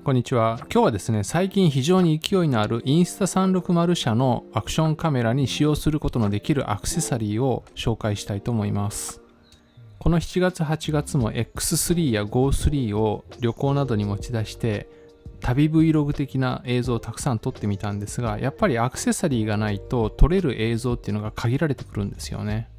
こんにちは。今日はですね、最近非常に勢いのあるインスタ360社のアクションカメラに使用することのできるアクセサリーを紹介したいと思います。この7月8月も X3 や Go3 を旅行などに持ち出して旅 Vlog 的な映像をたくさん撮ってみたんですが、やっぱりアクセサリーがないと撮れる映像っていうのが限られてくるんですよね。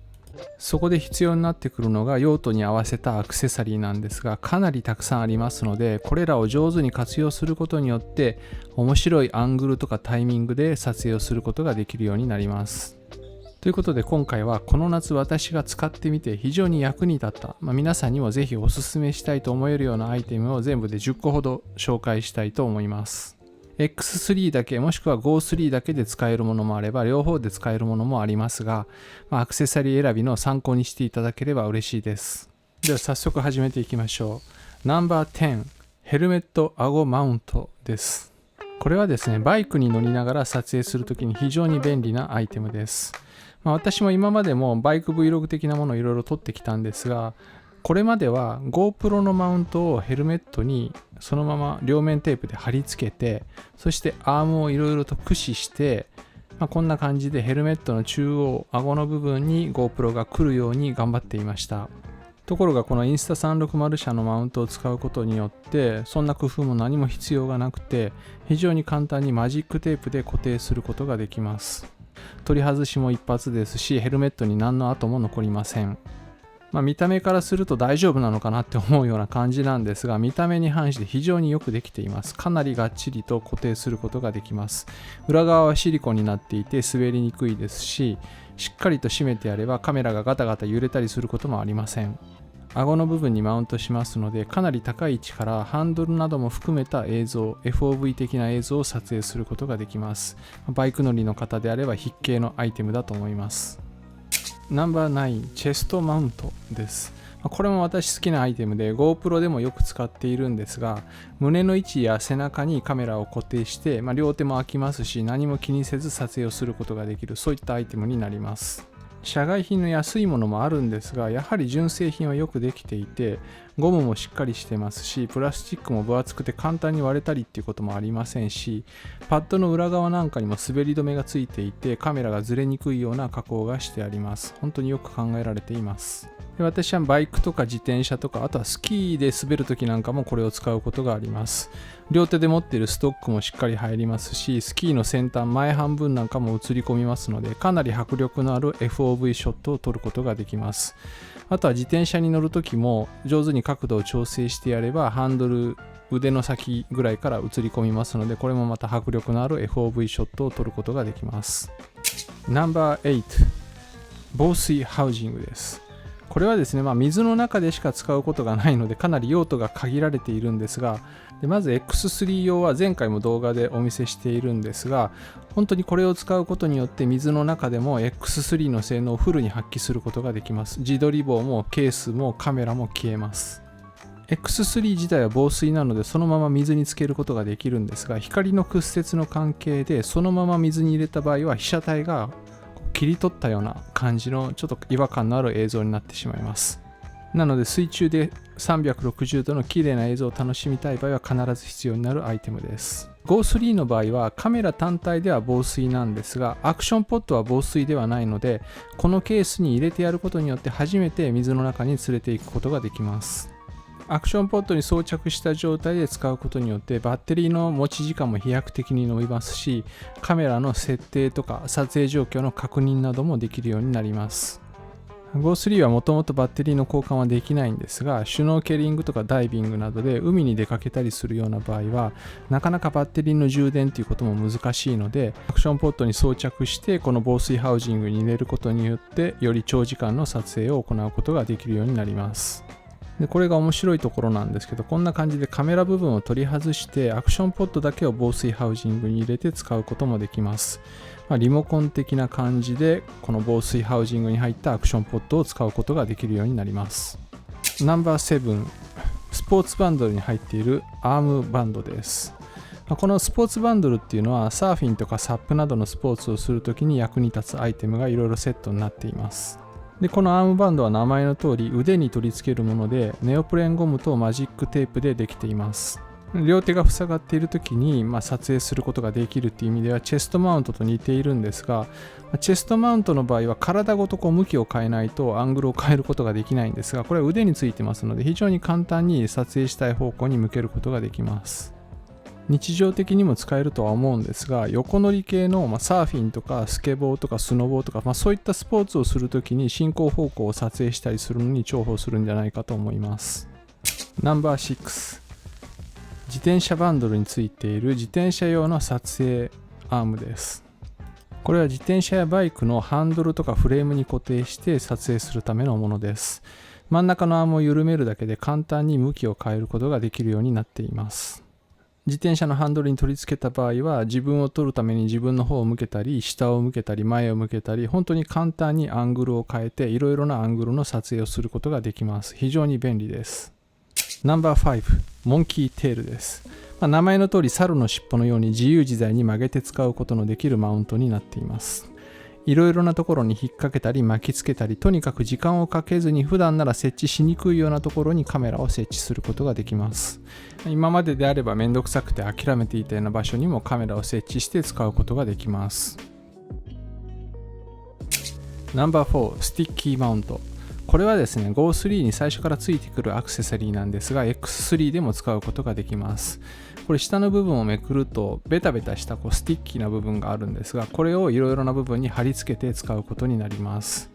そこで必要になってくるのが用途に合わせたアクセサリーなんですが、かなりたくさんありますので、これらを上手に活用することによって面白いアングルとかタイミングで撮影をすることができるようになります。ということで今回はこの夏私が使ってみて非常に役に立った、皆さんにもぜひおすすめしたいと思えるようなアイテムを全部で10個ほど紹介したいと思います。X3 だけもしくは Go3 だけで使えるものもあれば両方で使えるものもありますが、アクセサリー選びの参考にしていただければ嬉しいです。では早速始めていきましょう。ナンバー10、ヘルメット顎マウントです。これはですね、バイクに乗りながら撮影するときに非常に便利なアイテムです。私も今までもバイク Vlog 的なものをいろいろ撮ってきたんですが、これまでは GoPro のマウントをヘルメットにそのまま両面テープで貼り付けて、そしてアームをいろいろと駆使して、こんな感じでヘルメットの中央、顎の部分に GoPro が来るように頑張っていました。ところがこのインスタ360社のマウントを使うことによってそんな工夫も何も必要がなくて、非常に簡単にマジックテープで固定することができます。取り外しも一発ですし、ヘルメットに何の跡も残りません。見た目からすると大丈夫なのかなって思うような感じなんですが、見た目に反して非常によくできています。かなりがっちりと固定することができます。裏側はシリコンになっていて滑りにくいですし、しっかりと締めてやればカメラがガタガタ揺れたりすることもありません。顎の部分にマウントしますので、かなり高い位置からハンドルなども含めた映像、FOV 的な映像を撮影することができます。バイク乗りの方であれば必携のアイテムだと思います。ナンバー9、チェストマウントです。これも私好きなアイテムで GoPro でもよく使っているんですが、胸の位置や背中にカメラを固定して、両手も空きますし何も気にせず撮影をすることができる、そういったアイテムになります。社外品の安いものもあるんですが、やはり純正品はよくできていて、ゴムもしっかりしてますし、プラスチックも分厚くて簡単に割れたりっていうこともありませんし、パッドの裏側なんかにも滑り止めがついていて、カメラがずれにくいような加工がしてあります。本当によく考えられています。で、私はバイクとか自転車とか、あとはスキーで滑るときなんかもこれを使うことがあります。両手で持っているストックもしっかり入りますし、スキーの先端前半分なんかも映り込みますので、かなり迫力のある FOV ショットを撮ることができます。あとは自転車に乗るときも上手に角度を調整してやれば、ハンドル腕の先ぐらいから映り込みますので、これもまた迫力のある FOV ショットを撮ることができます。ナンバー8、防水ハウジングです。これはですね、水の中でしか使うことがないのでかなり用途が限られているんですが、まず X3 用は前回も動画でお見せしているんですが、本当にこれを使うことによって水の中でも X3 の性能をフルに発揮することができます。自撮り棒もケースもカメラも消えます。X3 自体は防水なのでそのまま水につけることができるんですが、光の屈折の関係でそのまま水に入れた場合は被写体が切り取ったような感じのちょっと違和感のある映像になってしまいます。なので水中で360度の綺麗な映像を楽しみたい場合は必ず必要になるアイテムです。Go3 の場合はカメラ単体では防水なんですが、アクションポットは防水ではないので、このケースに入れてやることによって初めて水の中に連れていくことができます。アクションポットに装着した状態で使うことによってバッテリーの持ち時間も飛躍的に伸びますし、カメラの設定とか撮影状況の確認などもできるようになります。Go3 はもともとバッテリーの交換はできないんですが、シュノーケリングとかダイビングなどで海に出かけたりするような場合はなかなかバッテリーの充電ということも難しいので、アクションポットに装着してこの防水ハウジングに入れることによってより長時間の撮影を行うことができるようになります。で、これが面白いところなんですけど、こんな感じでカメラ部分を取り外してアクションポットだけを防水ハウジングに入れて使うこともできます。リモコン的な感じでこの防水ハウジングに入ったアクションポットを使うことができるようになります。ナンバー7、スポーツバンドルに入っているアームバンドです。このスポーツバンドルっていうのはサーフィンとかサップなどのスポーツをするときに役に立つアイテムがいろいろセットになっています。で、このアームバンドは名前の通り腕に取り付けるもので、ネオプレンゴムとマジックテープでできています。両手が塞がっている時に、撮影することができるっていう意味ではチェストマウントと似ているんですが、チェストマウントの場合は体ごと向きを変えないとアングルを変えることができないんですが、これは腕についてますので非常に簡単に撮影したい方向に向けることができます。日常的にも使えるとは思うんですが、横乗り系のサーフィンとかスケボーとかスノボーとか、そういったスポーツをするときに進行方向を撮影したりするのに重宝するんじゃないかと思います。ナンバー6、自転車バンドルについている自転車用の撮影アームです。これは自転車やバイクのハンドルとかフレームに固定して撮影するためのものです。真ん中のアームを緩めるだけで簡単に向きを変えることができるようになっています。自転車のハンドルに取り付けた場合は、自分を撮るために自分の方を向けたり、下を向けたり、前を向けたり、本当に簡単にアングルを変えていろいろなアングルの撮影をすることができます。非常に便利です。ナンバー5、モンキーテールです。名前の通り猿の尻尾のように自由自在に曲げて使うことのできるマウントになっています。いろいろなところに引っ掛けたり巻きつけたり、とにかく時間をかけずに普段なら設置しにくいようなところにカメラを設置することができます。今までであればめんどくさくて諦めていたような場所にもカメラを設置して使うことができます。ナンバー4、スティッキーマウント。これはですね、Go3 に最初からついてくるアクセサリーなんですが、X3 でも使うことができます。これ下の部分をめくるとベタベタしたスティッキーな部分があるんですが、これをいろいろな部分に貼り付けて使うことになります。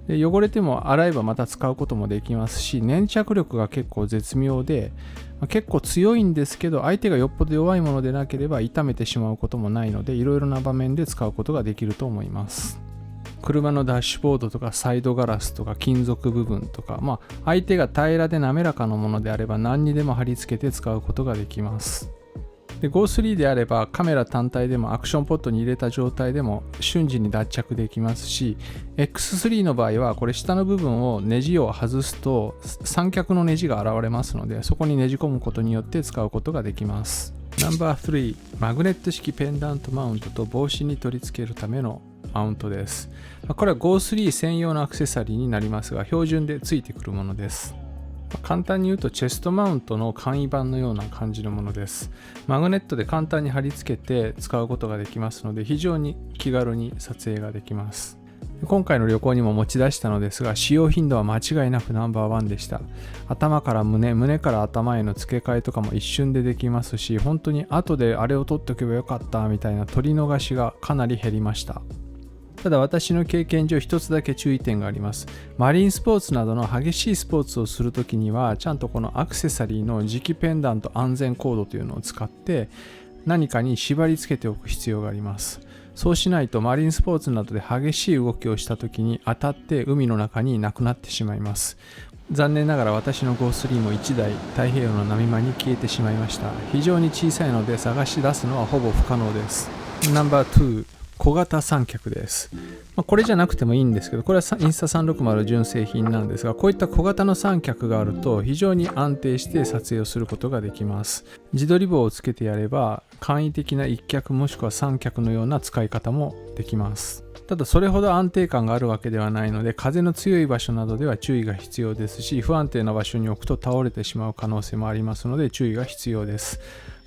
で、汚れても洗えばまた使うこともできますし、粘着力が結構絶妙で、結構強いんですけど、相手がよっぽど弱いものでなければ傷めてしまうこともないので、いろいろな場面で使うことができると思います。車のダッシュボードとかサイドガラスとか金属部分とか、相手が平らで滑らかなものであれば何にでも貼り付けて使うことができます。で、Go3 であればカメラ単体でもアクションポットに入れた状態でも瞬時に脱着できますし、X3 の場合はこれ下の部分をネジを外すと三脚のネジが現れますので、そこにねじ込むことによって使うことができます。ナンバー3、マグネット式ペンダントマウントと帽子に取り付けるためのマウントです。これは Go3 専用のアクセサリーになりますが、標準でついてくるものです。簡単に言うとチェストマウントの簡易版のような感じのものです。マグネットで簡単に貼り付けて使うことができますので、非常に気軽に撮影ができます。今回の旅行にも持ち出したのですが、使用頻度は間違いなくナンバー1でした。頭から胸、胸から頭への付け替えとかも一瞬でできますし、本当に後であれを取っておけばよかったみたいな取り逃しがかなり減りました。ただ私の経験上一つだけ注意点があります。マリンスポーツなどの激しいスポーツをするときには、ちゃんとこのアクセサリーの磁気ペンダント安全コードというのを使って何かに縛り付けておく必要があります。そうしないとマリンスポーツなどで激しい動きをしたときに当たって海の中になくなってしまいます。残念ながら私の Go3 も1台太平洋の波間に消えてしまいました。非常に小さいので探し出すのはほぼ不可能です。ナンバー2、小型三脚です。これじゃなくてもいいんですけど、これはインスタ360純正品なんですが、こういった小型の三脚があると非常に安定して撮影をすることができます。自撮り棒をつけてやれば簡易的な一脚もしくは三脚のような使い方もできます。ただそれほど安定感があるわけではないので、風の強い場所などでは注意が必要ですし、不安定な場所に置くと倒れてしまう可能性もありますので注意が必要です。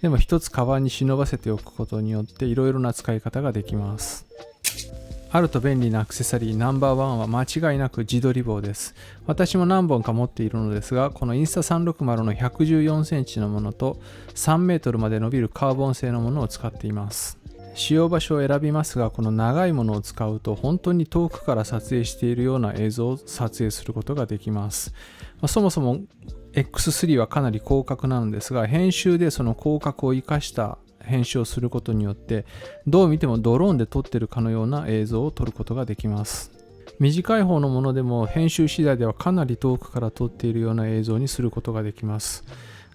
でも一つカバンに忍ばせておくことによっていろいろな使い方ができます。あると便利なアクセサリーナンバー1は間違いなく自撮り棒です。私も何本か持っているのですが、このインスタ360の114センチのものと3メートルまで伸びるカーボン製のものを使っています。使用場所を選びますが、この長いものを使うと本当に遠くから撮影しているような映像を撮影することができます。そもそも X3 はかなり広角なのですが、編集でその広角を生かした編集をすることによってどう見てもドローンで撮ってるかのような映像を撮ることができます。短い方のものでも編集次第ではかなり遠くから撮っているような映像にすることができます。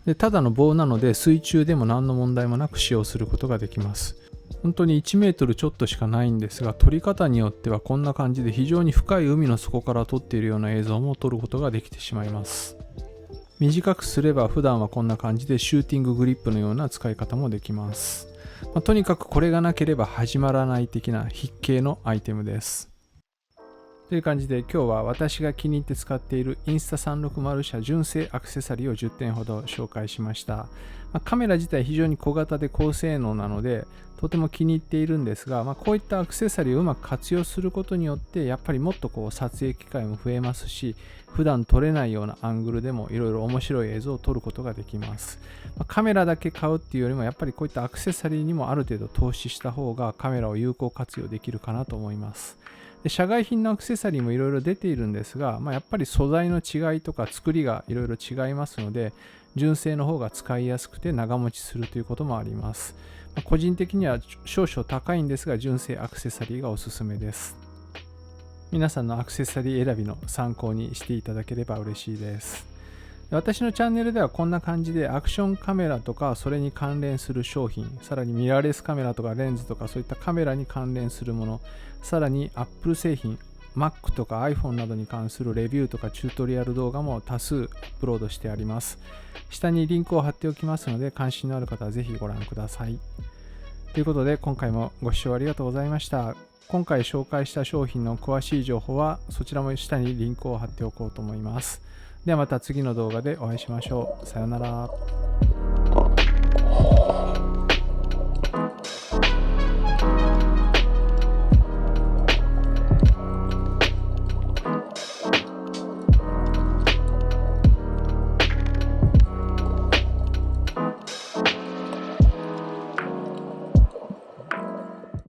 で、ただの棒なので水中でも何の問題もなく使用することができます。本当に1メートルちょっとしかないんですが、撮り方によってはこんな感じで非常に深い海の底から撮っているような映像も撮ることができてしまいます。短くすれば普段はこんな感じでシューティンググリップのような使い方もできます。とにかくこれがなければ始まらない的な筆形のアイテムです。という感じで今日は私が気に入って使っているインスタ360社純正アクセサリーを10点ほど紹介しました。カメラ自体非常に小型で高性能なのでとても気に入っているんですが、こういったアクセサリーをうまく活用することによってやっぱりもっと撮影機会も増えますし、普段撮れないようなアングルでもいろいろ面白い映像を撮ることができます。カメラだけ買うっていうよりもやっぱりこういったアクセサリーにもある程度投資した方がカメラを有効活用できるかなと思います。で社外品のアクセサリーもいろいろ出ているんですが、やっぱり素材の違いとか作りがいろいろ違いますので、純正の方が使いやすくて長持ちするということもあります。個人的には少々高いんですが、純正アクセサリーがおすすめです。皆さんのアクセサリー選びの参考にしていただければ嬉しいです。私のチャンネルではこんな感じでアクションカメラとかそれに関連する商品、さらにミラーレスカメラとかレンズとかそういったカメラに関連するもの、さらに Apple 製品、Mac とか iPhone などに関するレビューとかチュートリアル動画も多数アップロードしてあります。下にリンクを貼っておきますので関心のある方はぜひご覧ください。ということで今回もご視聴ありがとうございました。今回紹介した商品の詳しい情報はそちらも下にリンクを貼っておこうと思います。ではまた次の動画でお会いしましょう。さようなら。